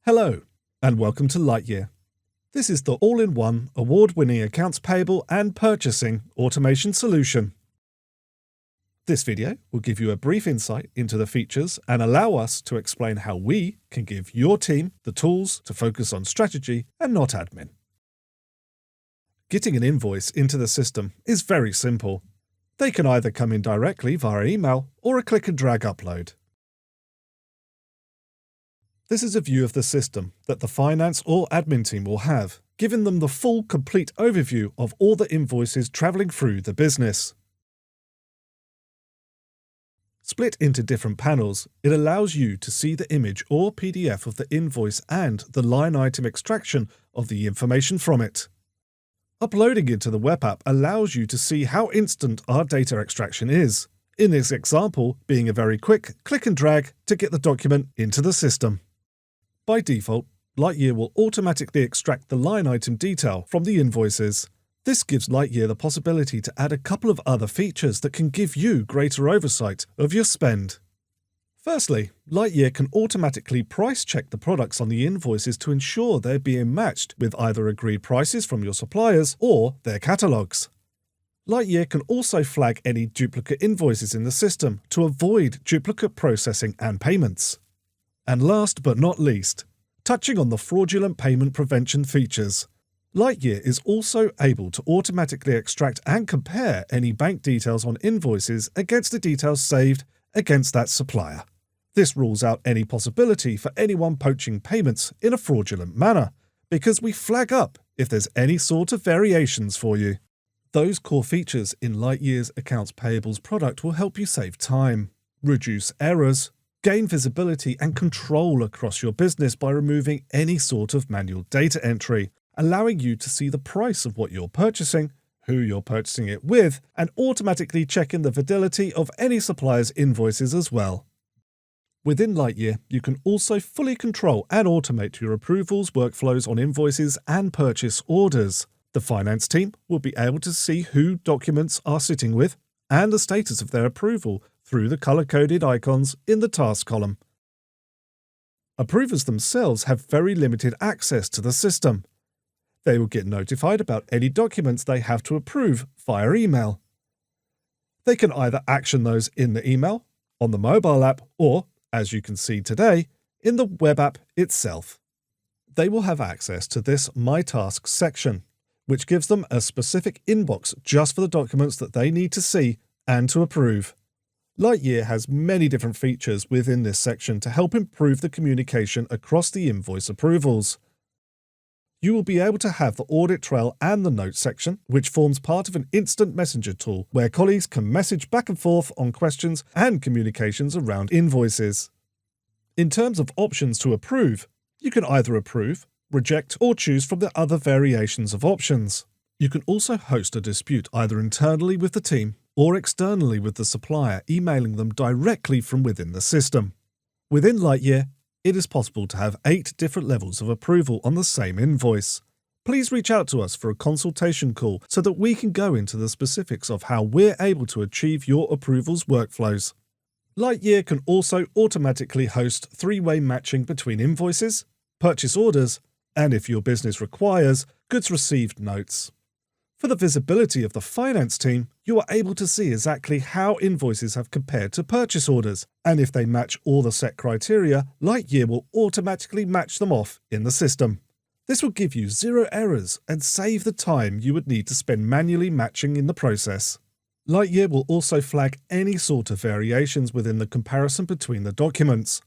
Hello, and welcome to Lightyear. This is the all-in-one, award-winning accounts payable and purchasing automation solution. This video will give you a brief insight into the features and allow us to explain how we can give your team the tools to focus on strategy and not admin. Getting an invoice into the system is very simple. They can either come in directly via email or a click and drag upload. This is a view of the system that the finance or admin team will have, giving them the full, complete overview of all the invoices traveling through the business. Split into different panels, it allows you to see the image or PDF of the invoice and the line item extraction of the information from it. Uploading it to the web app allows you to see how instant our data extraction is, in this example being a very quick click and drag to get the document into the system. By default, Lightyear will automatically extract the line item detail from the invoices. This gives Lightyear the possibility to add a couple of other features that can give you greater oversight of your spend. Firstly, Lightyear can automatically price check the products on the invoices to ensure they're being matched with either agreed prices from your suppliers or their catalogs. Lightyear can also flag any duplicate invoices in the system to avoid duplicate processing and payments. And last but not least, touching on the fraudulent payment prevention features, Lightyear is also able to automatically extract and compare any bank details on invoices against the details saved against that supplier. This rules out any possibility for anyone poaching payments in a fraudulent manner, because we flag up if there's any sort of variations for you. Those core features in Lightyear's Accounts Payables product will help you save time, reduce errors, gain visibility and control across your business by removing any sort of manual data entry, allowing you to see the price of what you're purchasing, who you're purchasing it with, and automatically checking the validity of any supplier's invoices as well. Within Lightyear, you can also fully control and automate your approvals workflows on invoices and purchase orders. The finance team will be able to see who documents are sitting with and the status of their approval through the color-coded icons in the task column. Approvers themselves have very limited access to the system. They will get notified about any documents they have to approve via email. They can either action those in the email, on the mobile app, or, as you can see today, in the web app itself. They will have access to this My Tasks section, which gives them a specific inbox just for the documents that they need to see and to approve. Lightyear has many different features within this section to help improve the communication across the invoice approvals. You will be able to have the audit trail and the notes section, which forms part of an instant messenger tool where colleagues can message back and forth on questions and communications around invoices. In terms of options to approve, you can either approve, reject, or choose from the other variations of options. You can also host a dispute either internally with the team or externally with the supplier, emailing them directly from within the system. Within Lightyear, it is possible to have 8 different levels of approval on the same invoice. Please reach out to us for a consultation call so that we can go into the specifics of how we're able to achieve your approvals workflows. Lightyear can also automatically host 3-way matching between invoices, purchase orders, and if your business requires, goods received notes. For the visibility of the finance team, you are able to see exactly how invoices have compared to purchase orders, and if they match all the set criteria, Lightyear will automatically match them off in the system. This will give you 0 errors and save the time you would need to spend manually matching in the process. Lightyear will also flag any sort of variations within the comparison between the documents,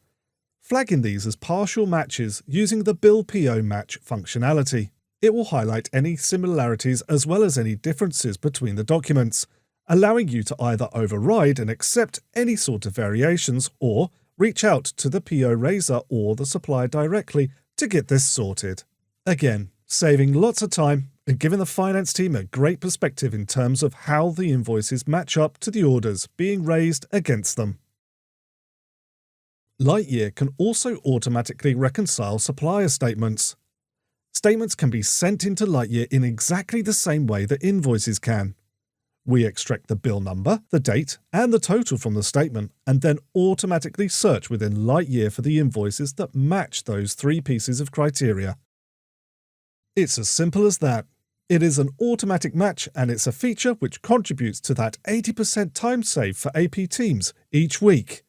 flagging these as partial matches using the Bill PO match functionality. It will highlight any similarities as well as any differences between the documents, allowing you to either override and accept any sort of variations or reach out to the PO raiser or the supplier directly to get this sorted. Again, saving lots of time and giving the finance team a great perspective in terms of how the invoices match up to the orders being raised against them. Lightyear can also automatically reconcile supplier statements. Statements can be sent into Lightyear in exactly the same way that invoices can. We extract the bill number, the date, and the total from the statement, and then automatically search within Lightyear for the invoices that match those 3 pieces of criteria. It's as simple as that. It is an automatic match, and it's a feature which contributes to that 80% time save for AP teams each week.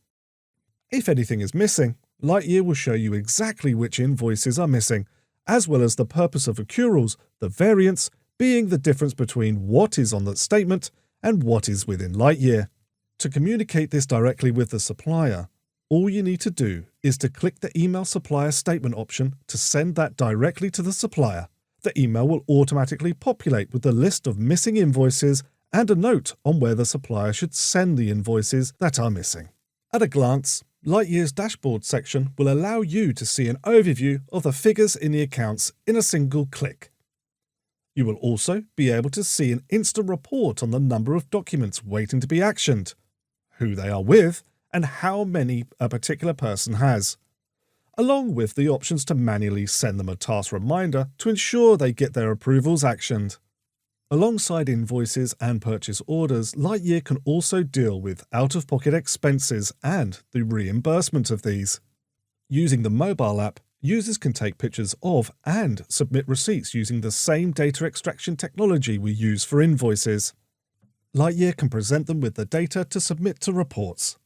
If anything is missing, Lightyear will show you exactly which invoices are missing, as well as the purpose of accruals, the variance being the difference between what is on the statement and what is within Lightyear. To communicate this directly with the supplier, all you need to do is to click the Email Supplier Statement option to send that directly to the supplier. The email will automatically populate with the list of missing invoices and a note on where the supplier should send the invoices that are missing. At a glance, Lightyear's dashboard section will allow you to see an overview of the figures in the accounts in a single click. You will also be able to see an instant report on the number of documents waiting to be actioned, who they are with, and how many a particular person has, along with the options to manually send them a task reminder to ensure they get their approvals actioned. Alongside invoices and purchase orders, Lightyear can also deal with out-of-pocket expenses and the reimbursement of these. Using the mobile app, users can take pictures of and submit receipts using the same data extraction technology we use for invoices. Lightyear can present them with the data to submit to reports.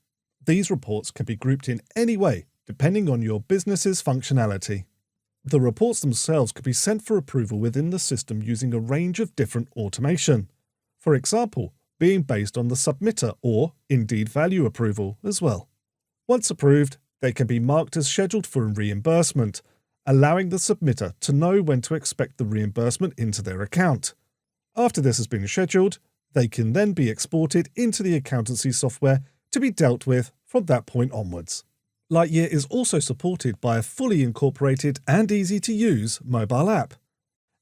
These reports can be grouped in any way, depending on your business's functionality. The reports themselves could be sent for approval within the system using a range of different automation. For example, being based on the submitter or indeed value approval as well. Once approved, they can be marked as scheduled for reimbursement, allowing the submitter to know when to expect the reimbursement into their account. After this has been scheduled, they can then be exported into the accountancy software to be dealt with from that point onwards. Lightyear is also supported by a fully incorporated and easy-to-use mobile app.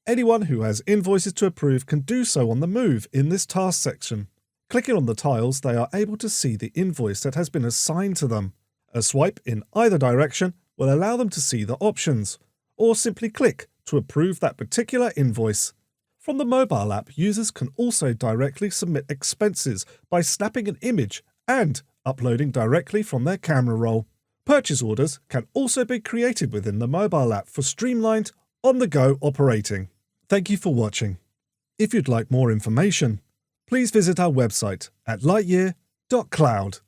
Anyone who has invoices to approve can do so on the move in this task section. Clicking on the tiles, they are able to see the invoice that has been assigned to them. A swipe in either direction will allow them to see the options, or simply click to approve that particular invoice. From the mobile app, users can also directly submit expenses by snapping an image and uploading directly from their camera roll. Purchase orders can also be created within the mobile app for streamlined, on-the-go operating. Thank you for watching. If you'd like more information, please visit our website at lightyear.cloud.